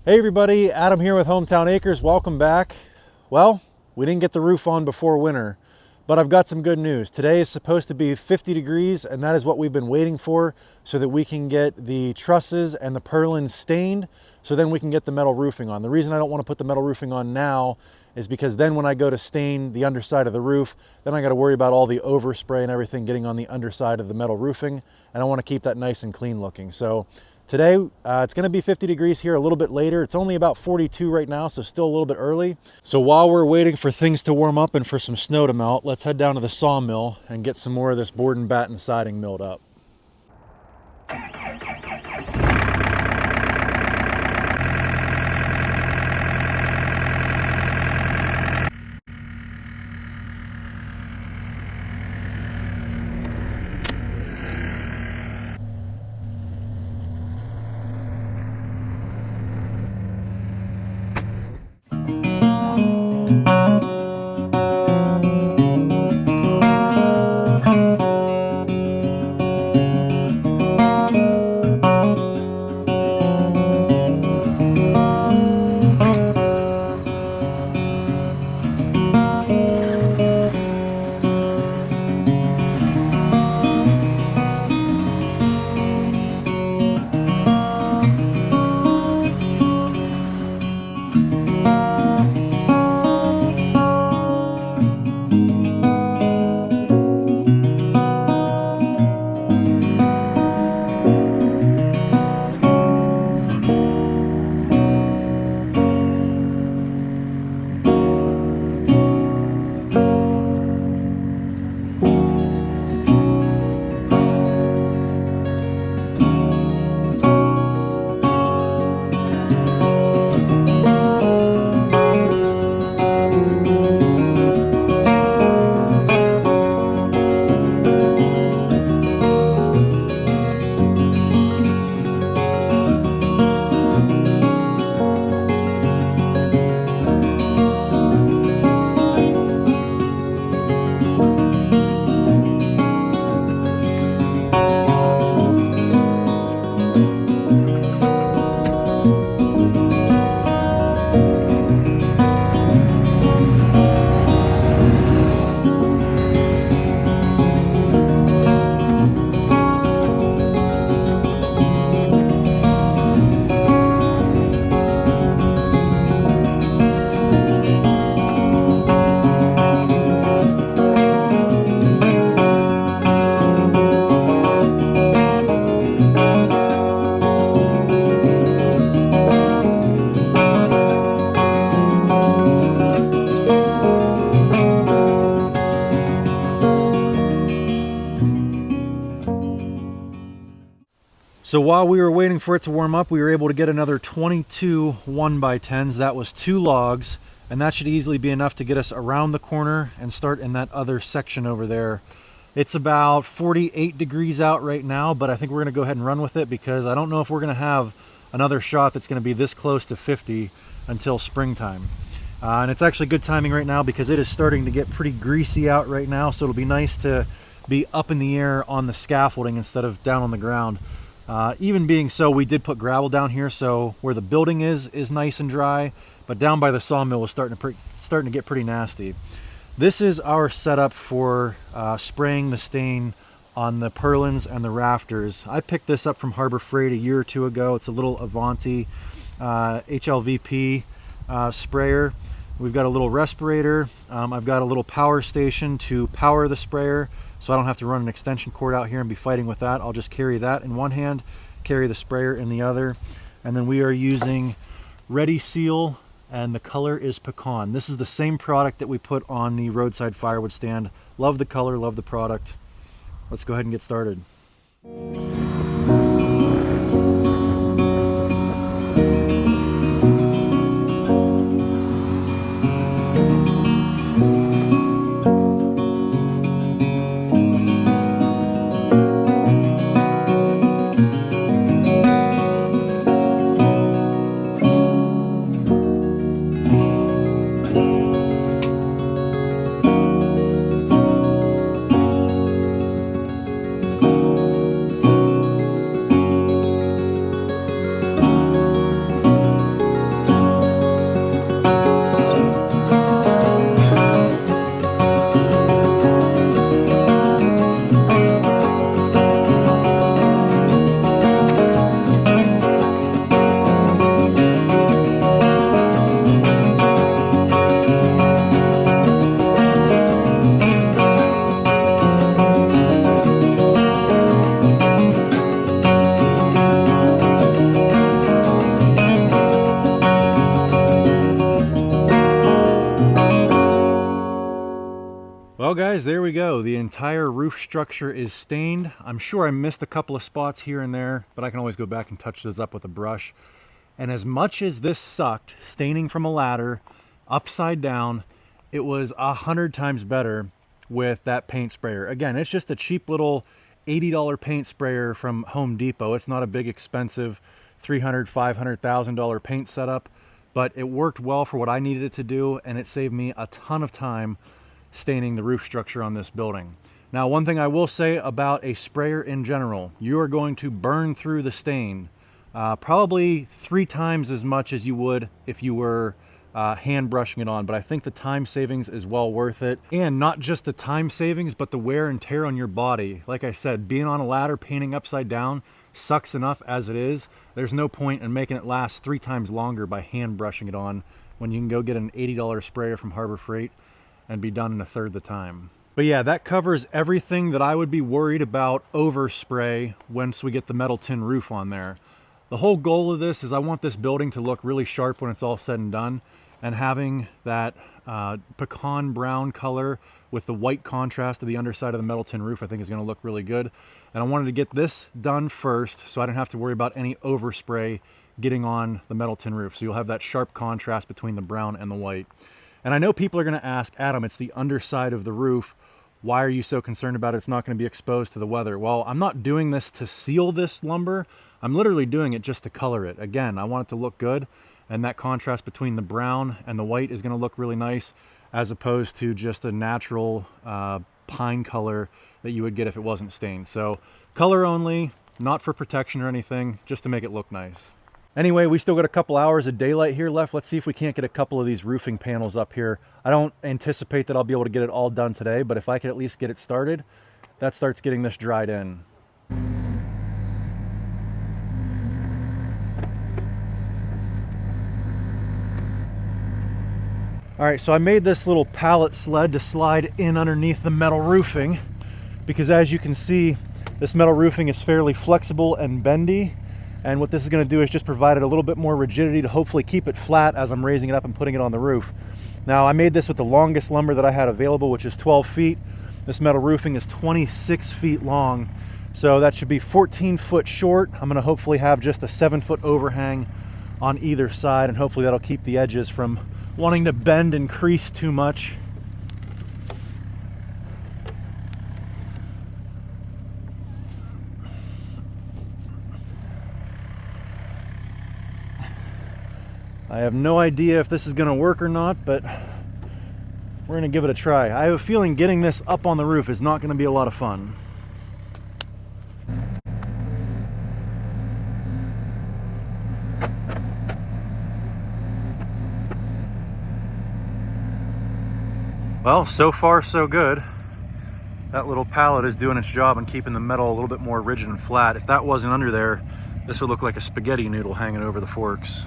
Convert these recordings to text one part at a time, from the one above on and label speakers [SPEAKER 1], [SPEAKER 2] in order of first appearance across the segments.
[SPEAKER 1] Hey everybody, Adam here with Hometown Acres. Welcome back. Well, we didn't get the roof on before winter, but I've got some good news. Today is supposed to be 50 degrees, and that is what we've been waiting for so that we can get the trusses and the purlins stained, so then we can get the metal roofing on. The reason I don't want to put the metal roofing on now is because then when I go to stain the underside of the roof, then I got to worry about all the overspray and everything getting on the underside of the metal roofing, and I want to keep that nice and clean looking. So today, it's going to be 50 degrees here a little bit later. It's only about 42 right now, so still a little bit early. So while we're waiting for things to warm up and for some snow to melt, let's head down to the sawmill and get some more of this board and batten siding milled up. So while we were waiting for it to warm up, we were able to get another 22 1x10s. That was 2 logs, and that should easily be enough to get us around the corner and start in that other section over there. It's about 48 degrees out right now, but I think we're going to go ahead and run with it because I don't know if we're going to have another shot that's going to be this close to 50 until springtime. And it's actually good timing right now because it is starting to get pretty greasy out right now, so it'll be nice to be up in the air on the scaffolding instead of down on the ground. Even being so, we did put gravel down here, so where the building is nice and dry, but down by the sawmill was starting to get pretty nasty. This is our setup for spraying the stain on the purlins and the rafters. I picked this up from Harbor Freight a year or two ago. It's a little Avanti HLVP sprayer. We've got a little respirator. I've got a little power station to power the sprayer, so I don't have to run an extension cord out here and be fighting with that. I'll just carry that in one hand, carry the sprayer in the other. And then we are using Ready Seal, and the color is Pecan. This is the same product that we put on the roadside firewood stand. Love the color, love the product. Let's go ahead and get started. Well guys, there we go. The entire roof structure is stained. I'm sure I missed a couple of spots here and there, but I can always go back and touch those up with a brush. And as much as this sucked, staining from a ladder, upside down, it was 100 times better with that paint sprayer. Again, it's just a cheap little $80 paint sprayer from Home Depot. It's not a big expensive $300,000, $500,000 paint setup, but it worked well for what I needed it to do, and it saved me a ton of time staining the roof structure on this building. Now, one thing I will say about a sprayer in general, you are going to burn through the stain probably 3 times as much as you would if you were hand brushing it on, but I think the time savings is well worth it. And not just the time savings, but the wear and tear on your body. Like I said, being on a ladder painting upside down sucks enough as it is. There's no point in making it last 3 times longer by hand brushing it on when you can go get an $80 sprayer from Harbor Freight and be done in a third the time. But yeah, that covers everything that I would be worried about overspray once we get the metal tin roof on there. The whole goal of this is I want this building to look really sharp when it's all said and done, and having that pecan brown color with the white contrast of the underside of the metal tin roof I think is going to look really good. And I wanted to get this done first so I didn't have to worry about any overspray getting on the metal tin roof. So you'll have that sharp contrast between the brown and the white. And I know people are going to ask, Adam, it's the underside of the roof. Why are you so concerned about it's not going to be exposed to the weather? Well, I'm not doing this to seal this lumber. I'm literally doing it just to color it. Again, I want it to look good, and that contrast between the brown and the white is going to look really nice, as opposed to just a natural pine color that you would get if it wasn't stained. So color only, not for protection or anything, just to make it look nice. Anyway, we still got a couple hours of daylight here left. Let's see if we can't get a couple of these roofing panels up here. I don't anticipate that I'll be able to get it all done today, but if I could at least get it started, that starts getting this dried in. All right, so I made this little pallet sled to slide in underneath the metal roofing, because as you can see, this metal roofing is fairly flexible and bendy. And what this is going to do is just provide it a little bit more rigidity to hopefully keep it flat as I'm raising it up and putting it on the roof. Now, I made this with the longest lumber that I had available, which is 12 feet. This metal roofing is 26 feet long, so that should be 14 foot short. I'm going to hopefully have just a 7-foot overhang on either side, and hopefully that'll keep the edges from wanting to bend and crease too much. I have no idea if this is going to work or not, but we're going to give it a try. I have a feeling getting this up on the roof is not going to be a lot of fun. Well, so far so good. That little pallet is doing its job and keeping the metal a little bit more rigid and flat. If that wasn't under there, this would look like a spaghetti noodle hanging over the forks.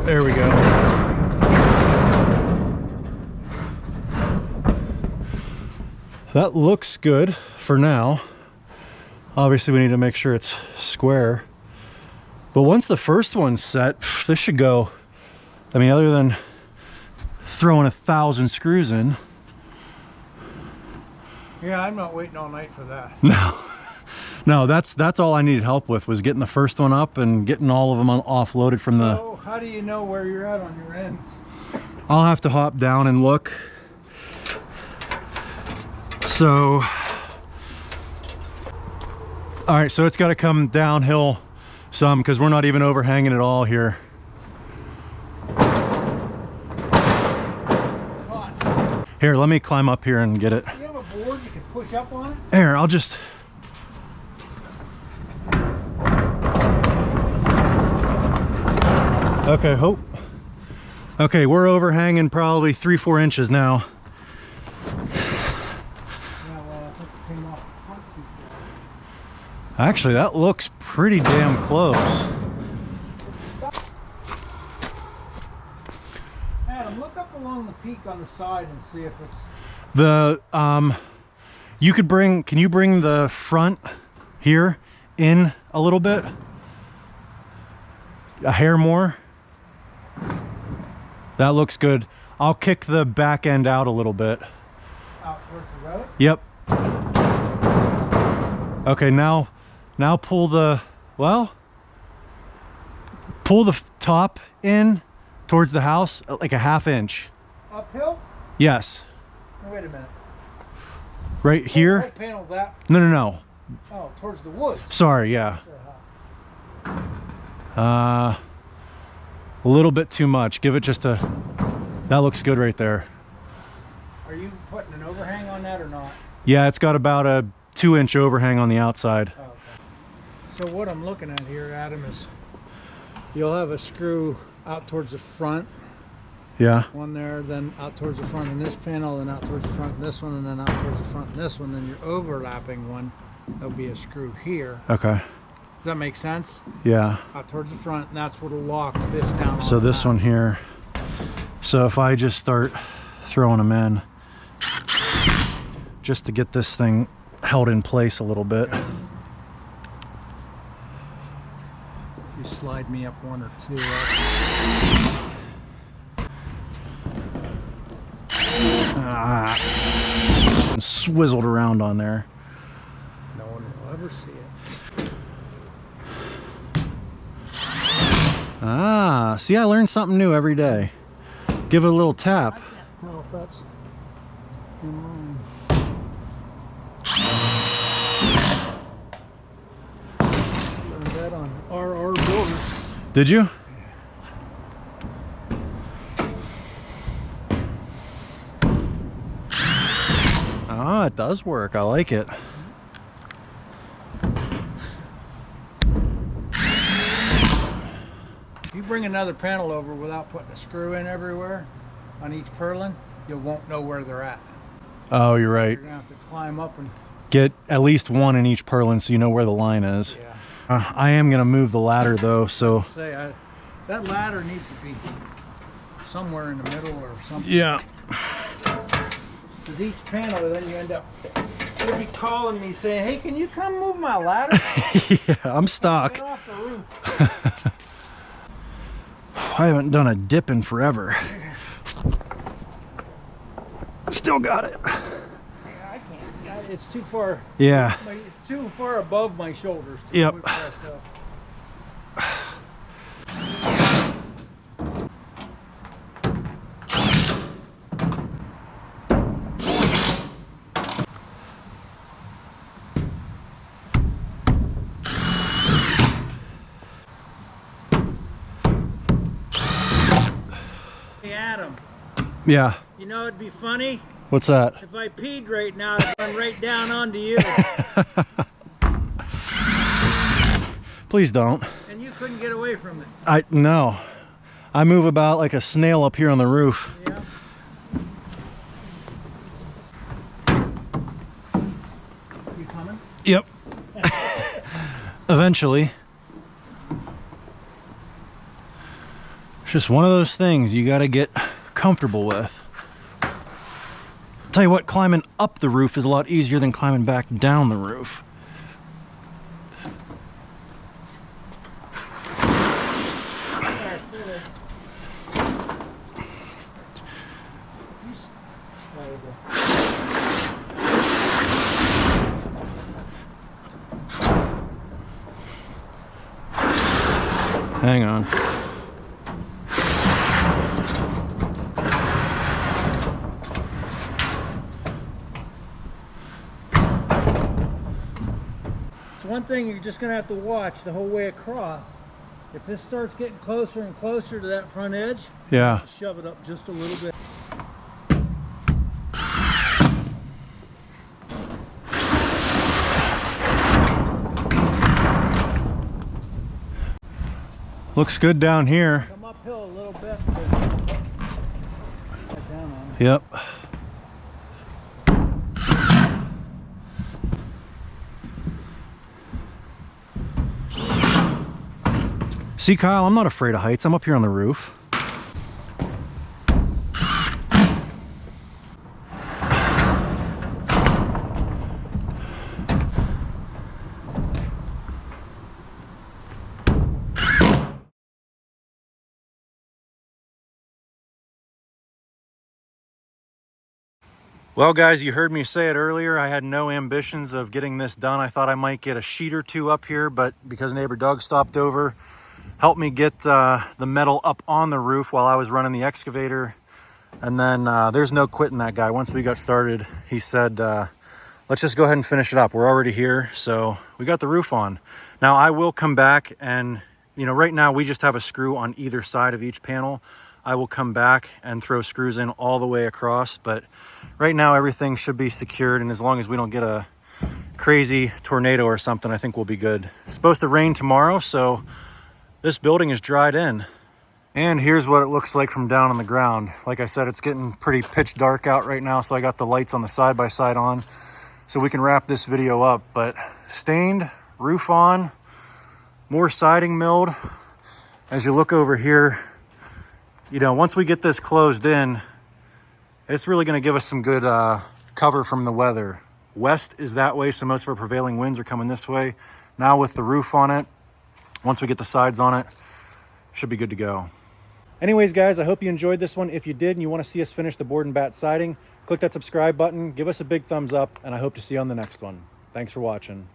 [SPEAKER 1] There we go. That looks good for now. Obviously we need to make sure it's square. But once the first one's set, this should go. I mean, other than throwing 1,000 screws in.
[SPEAKER 2] Yeah, I'm not waiting all night for that.
[SPEAKER 1] No. No, that's all I needed help with, was getting the first one up and getting all of them offloaded from the...
[SPEAKER 2] So how do you know where you're at on your ends?
[SPEAKER 1] I'll have to hop down and look. So, all right, so it's got to come downhill some because we're not even overhanging at all here. Here, let me climb up here and get it.
[SPEAKER 2] Do you have a board you can push up on it?
[SPEAKER 1] Here, I'll just... Okay, hope. Okay, we're overhanging probably 3-4 inches now. Actually, that looks pretty damn close.
[SPEAKER 2] Adam, look up along the peak on the side and see if it's...
[SPEAKER 1] The, you could bring, can you bring the front here in a little bit? A hair more? That looks good. I'll kick the back end out a little bit.
[SPEAKER 2] Out towards the road?
[SPEAKER 1] Yep. Okay, now pull the, well, pull the top in towards the house, like a 1/2 inch.
[SPEAKER 2] Uphill?
[SPEAKER 1] Yes.
[SPEAKER 2] Oh, wait a minute.
[SPEAKER 1] Right here?
[SPEAKER 2] Right panel that.
[SPEAKER 1] No.
[SPEAKER 2] Oh, towards the woods.
[SPEAKER 1] Sorry, yeah. A little bit too much. Give it just a, that looks good right there.
[SPEAKER 2] Are you putting an overhang on that or not?
[SPEAKER 1] Yeah, it's got about a 2-inch overhang on the outside.
[SPEAKER 2] Oh, okay. So what I'm looking at here, Adam, is you'll have a screw out towards the front.
[SPEAKER 1] Yeah.
[SPEAKER 2] One there, then out towards the front in this panel, then out towards the front in this one, and then out towards the front in this one. Then your overlapping one, there'll be a screw here.
[SPEAKER 1] Okay.
[SPEAKER 2] Does that make sense?
[SPEAKER 1] Yeah.
[SPEAKER 2] Out towards the front, and that's what'll lock this down.
[SPEAKER 1] So this one here. So if I just start throwing them in, just to get this thing held in place a little bit.
[SPEAKER 2] If you slide me up 1 or 2.
[SPEAKER 1] Swizzled around on there.
[SPEAKER 2] No one will ever see it.
[SPEAKER 1] Ah, see, I learn something new every day. Give it a little tap.
[SPEAKER 2] I can't tell if that's in line. Learned that on RR Builders.
[SPEAKER 1] Did you? Ah, it does work. I like it.
[SPEAKER 2] If you bring another panel over without putting a screw in everywhere on each purlin, you won't know where they're at.
[SPEAKER 1] Oh, you're right.
[SPEAKER 2] You're gonna have to climb up and
[SPEAKER 1] Get at least one in each purlin so you know where the line is.
[SPEAKER 2] yeah.
[SPEAKER 1] I am gonna move the ladder though, so
[SPEAKER 2] Say that ladder needs to be somewhere in the middle or something.
[SPEAKER 1] yeah.
[SPEAKER 2] Because each panel, then you end up, you'll be calling me saying, "Hey, can you come move my ladder?"
[SPEAKER 1] Yeah, I'm stuck.
[SPEAKER 2] Get off the roof.
[SPEAKER 1] I haven't done a dip in forever. Still got it.
[SPEAKER 2] Yeah, I can't. It's too far.
[SPEAKER 1] Yeah.
[SPEAKER 2] It's too far above my shoulders. To
[SPEAKER 1] Yep.
[SPEAKER 2] press up. Hey, Adam.
[SPEAKER 1] Yeah.
[SPEAKER 2] You know it'd be funny
[SPEAKER 1] What's that?
[SPEAKER 2] if I peed right now, it'd run right down onto you,
[SPEAKER 1] Please don't.
[SPEAKER 2] and you couldn't get away from it.
[SPEAKER 1] No. I move about like a snail up here on the roof.
[SPEAKER 2] Yeah. You coming?
[SPEAKER 1] Yep. Eventually. It's just one of those things you got to get comfortable with. Tell you what, climbing up the roof is a lot easier than climbing back down the roof. Hang on.
[SPEAKER 2] It's one thing you're just going to have to watch the whole way across. If this starts getting closer and closer to that front edge,
[SPEAKER 1] Yeah.
[SPEAKER 2] just shove it up just a little bit.
[SPEAKER 1] Looks good down here.
[SPEAKER 2] Come uphill a little bit. Right down on it.
[SPEAKER 1] Yep. See, Kyle, I'm not afraid of heights. I'm up here on the roof. Well, guys, you heard me say it earlier. I had no ambitions of getting this done. I thought I might get a sheet or two up here, but because neighbor Doug stopped over, helped me get the metal up on the roof while I was running the excavator. And then there's no quitting that guy. Once we got started, he said, let's just go ahead and finish it up. We're already here, so we got the roof on. Now, I will come back and, you know, right now we just have a screw on either side of each panel. I will come back and throw screws in all the way across, but right now everything should be secured, and as long as we don't get a crazy tornado or something, I think we'll be good. It's supposed to rain tomorrow, so this building is dried in. And here's what it looks like from down on the ground. Like I said, it's getting pretty pitch dark out right now, so I got the lights on the side-by-side on so we can wrap this video up. But stained, roof on, more siding milled. As you look over here, you know, once we get this closed in, it's really going to give us some good cover from the weather. West is that way, so most of our prevailing winds are coming this way. Now with the roof on it, once we get the sides on it, should be good to go. Anyways, guys, I hope you enjoyed this one. If you did and you want to see us finish the board and bat siding, click that subscribe button, give us a big thumbs up, and I hope to see you on the next one. Thanks for watching.